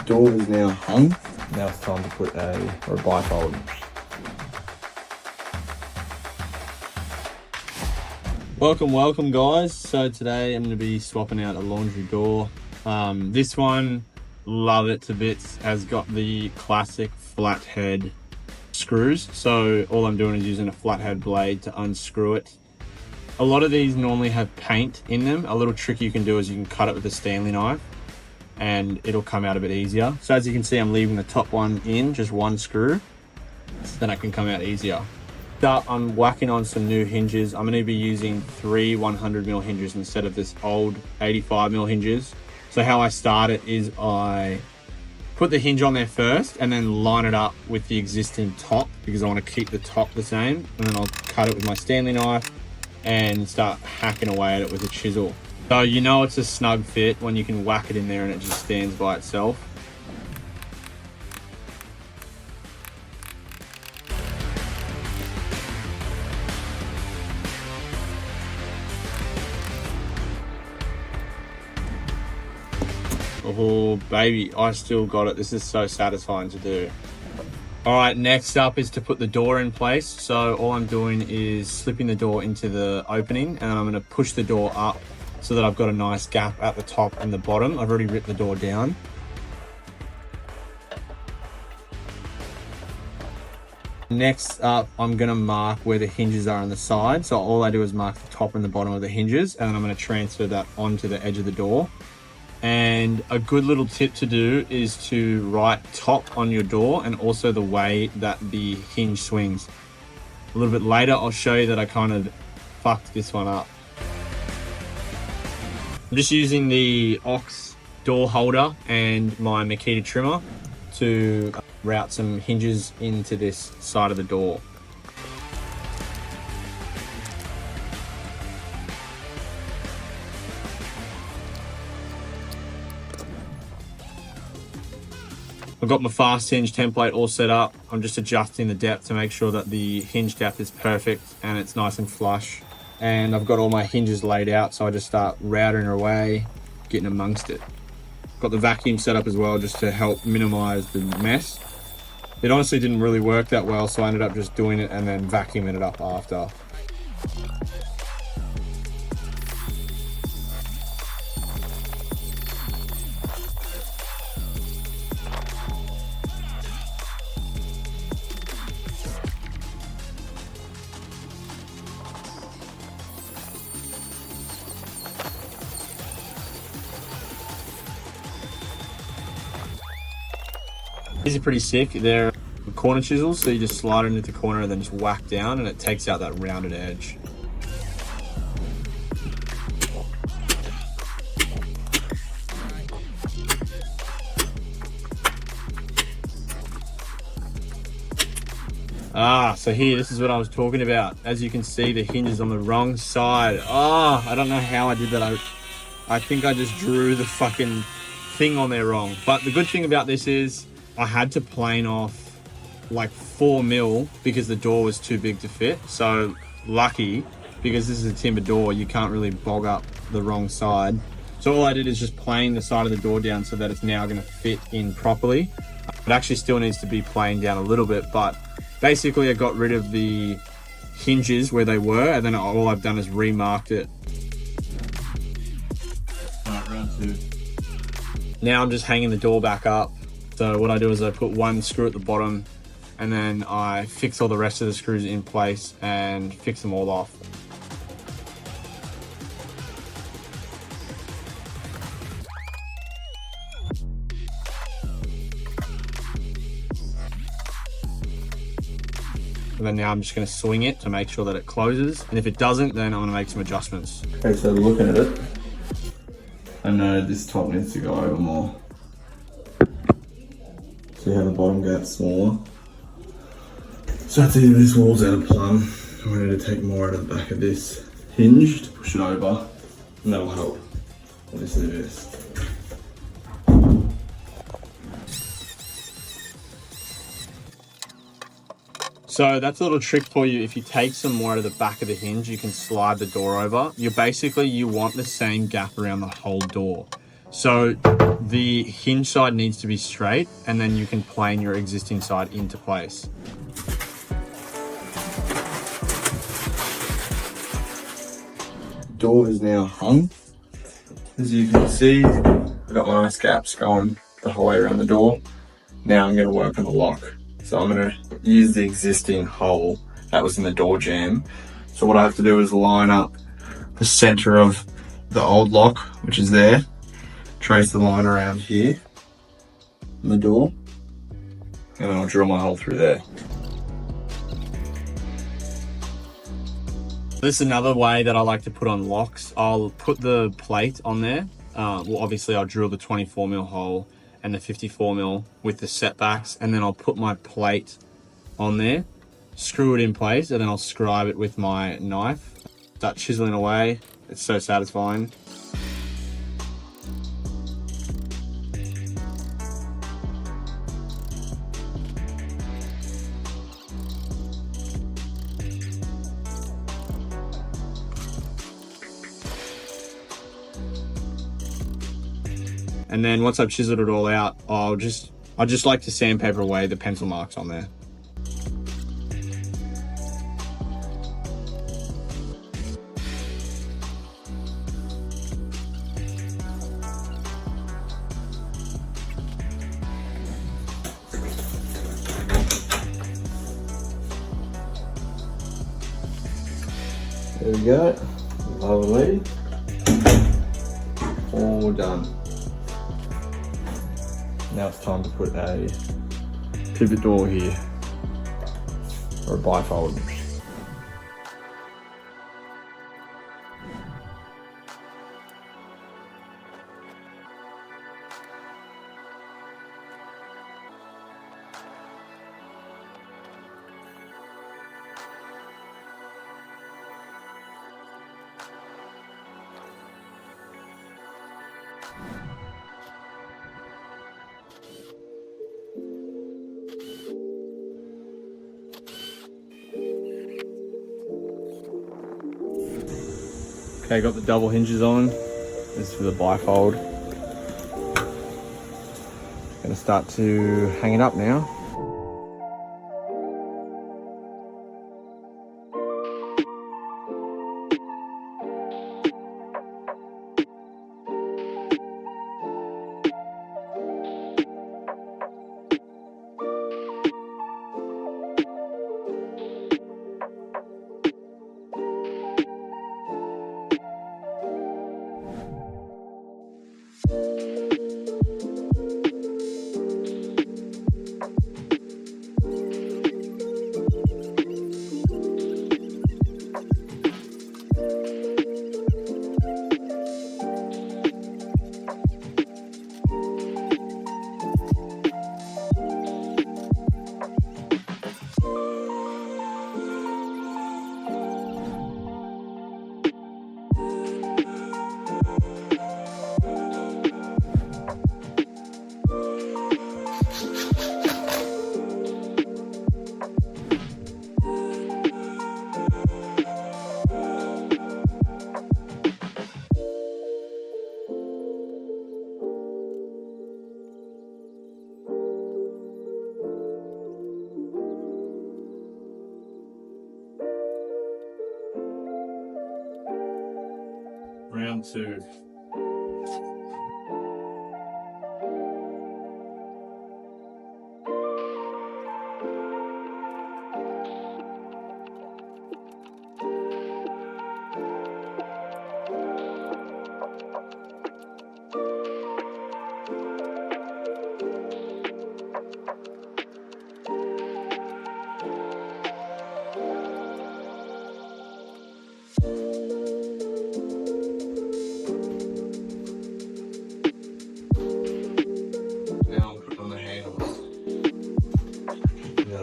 door is now hung. Now it's time to put a bifold. Welcome guys. So today I'm going to be swapping out a laundry door. This one, love it to bits, has got the classic flathead screws. So all I'm doing is using a flathead blade to unscrew it. A lot of these normally have paint in them. A little trick you can do is you can cut it with a Stanley knife and it'll come out a bit easier. So as you can see, I'm leaving the top one in, just one screw, so then it can come out easier. I'm whacking on some new hinges. I'm going to be using 3 100mm hinges instead of this old 85mm hinges. So how I start it is I put the hinge on there first and then line it up with the existing top because I want to keep the top the same, and then I'll cut it with my Stanley knife and start hacking away at it with a chisel. So you know it's a snug fit when you can whack it in there and it just stands by itself. Oh baby, I still got it. This is so satisfying to do. All right, next up is to put the door in place. So all I'm doing is slipping the door into the opening, and I'm going to push the door up so that I've got a nice gap at the top and the bottom. I've already ripped the door down. Next up, I'm going to mark where the hinges are on the side. So all I do is mark the top and the bottom of the hinges, and then I'm going to transfer that onto the edge of the door. And a good little tip to do is to write top on your door and also the way that the hinge swings. A little bit later, I'll show you that I kind of fucked this one up. I'm just using the ox door holder and my Makita trimmer to route some hinges into this side of the door. I've got my fast hinge template all set up. I'm just adjusting the depth to make sure that the hinge depth is perfect and it's nice and flush. And I've got all my hinges laid out, so I just start routing away, getting amongst it. Got the vacuum set up as well just to help minimize the mess. It honestly didn't really work that well, so I ended up just doing it and then vacuuming it up after. These are pretty sick. They're corner chisels, so you just slide it into the corner and then just whack down and it takes out that rounded edge. So here, this is what I was talking about. As you can see, the hinge is on the wrong side. I don't know how I did that. I think I just drew the fucking thing on there wrong. But the good thing about this is I had to plane off like 4mm because the door was too big to fit. So lucky, because this is a timber door, you can't really bog up the wrong side. So all I did is just plane the side of the door down so that it's now going to fit in properly. It actually still needs to be planed down a little bit, but basically I got rid of the hinges where they were, and then all I've done is remarked it. All right, round 2. Now I'm just hanging the door back up. So what I do is I put one screw at the bottom and then I fix all the rest of the screws in place and fix them all off. And then now I'm just going to swing it to make sure that it closes. And if it doesn't, then I'm going to make some adjustments. Okay, so looking at it, I know this top needs to go over more. See how the bottom gap's smaller? So that's either this wall's out of plumb, or I need to take more out of the back of this hinge to push it over, and that'll help. Obviously this. So that's a little trick for you. If you take some more out of the back of the hinge, you can slide the door over. You want the same gap around the whole door. So the hinge side needs to be straight, and then you can plane your existing side into place. Door is now hung. As you can see, I've got my ice caps going the whole way around the door. Now I'm going to work on the lock. So I'm going to use the existing hole that was in the door jamb. So what I have to do is line up the center of the old lock, which is there. Trace the line around here on the door, and then I'll drill my hole through there. This is another way that I like to put on locks. I'll put the plate on there. Well, obviously I'll drill the 24mm hole and the 54mm with the setbacks, and then I'll put my plate on there, screw it in place, and then I'll scribe it with my knife. Start chiseling away. It's so satisfying. And then once I've chiseled it all out, I just like to sandpaper away the pencil marks on there. There we go, lovely, all done. Now it's time to put a pivot door here, or a bifold. Okay, got the double hinges on. This is for the bifold. Gonna start to hang it up now. Round two.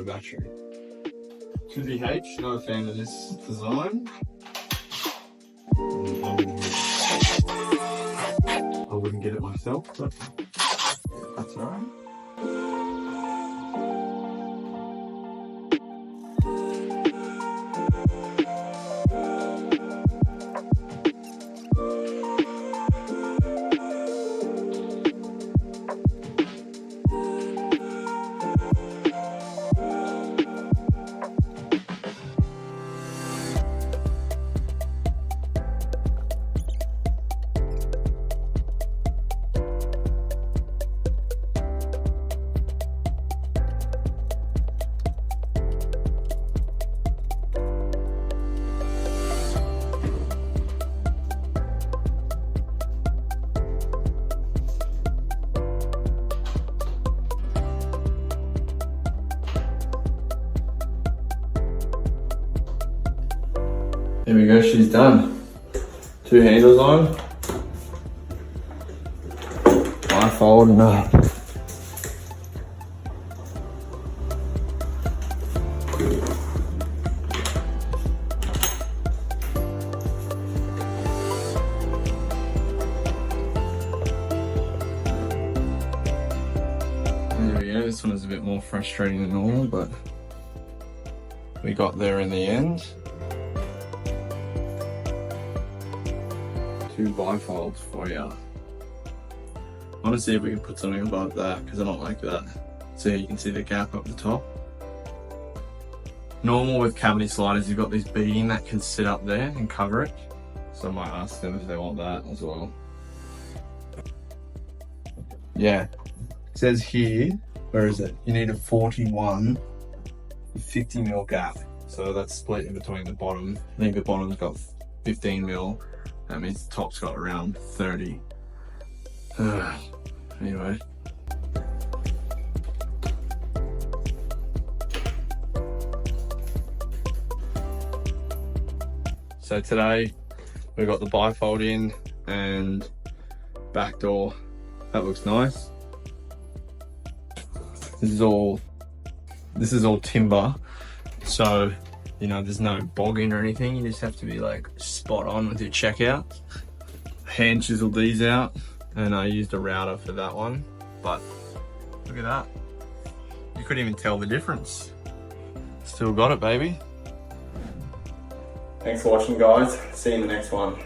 Battery. Could be H, not a fan of this design. I wouldn't get it myself, but that's alright. There we go, she's done. 2 handles on. Bifold and there we go, this one is a bit more frustrating than normal, but we got there in the end. 2 bifolds for you. I want to see if we can put something above that because I don't like that. So you can see the gap up the top. Normal with cavity sliders, you've got this beading that can sit up there and cover it. So I might ask them if they want that as well. Yeah, it says here, where is it? You need a 41 50 mil gap. So that's split in between the bottom. I think the bottom's got 15 mil. That means the top's got around 30. Anyway. So today we got the bifold in and back door. That looks nice. This is all timber. So, you know, there's no bogging or anything. You just have to be like spot on with your checkout. Hand chiseled these out and I used a router for that one. But look at that. You couldn't even tell the difference. Still got it, baby. Thanks for watching, guys. See you in the next one.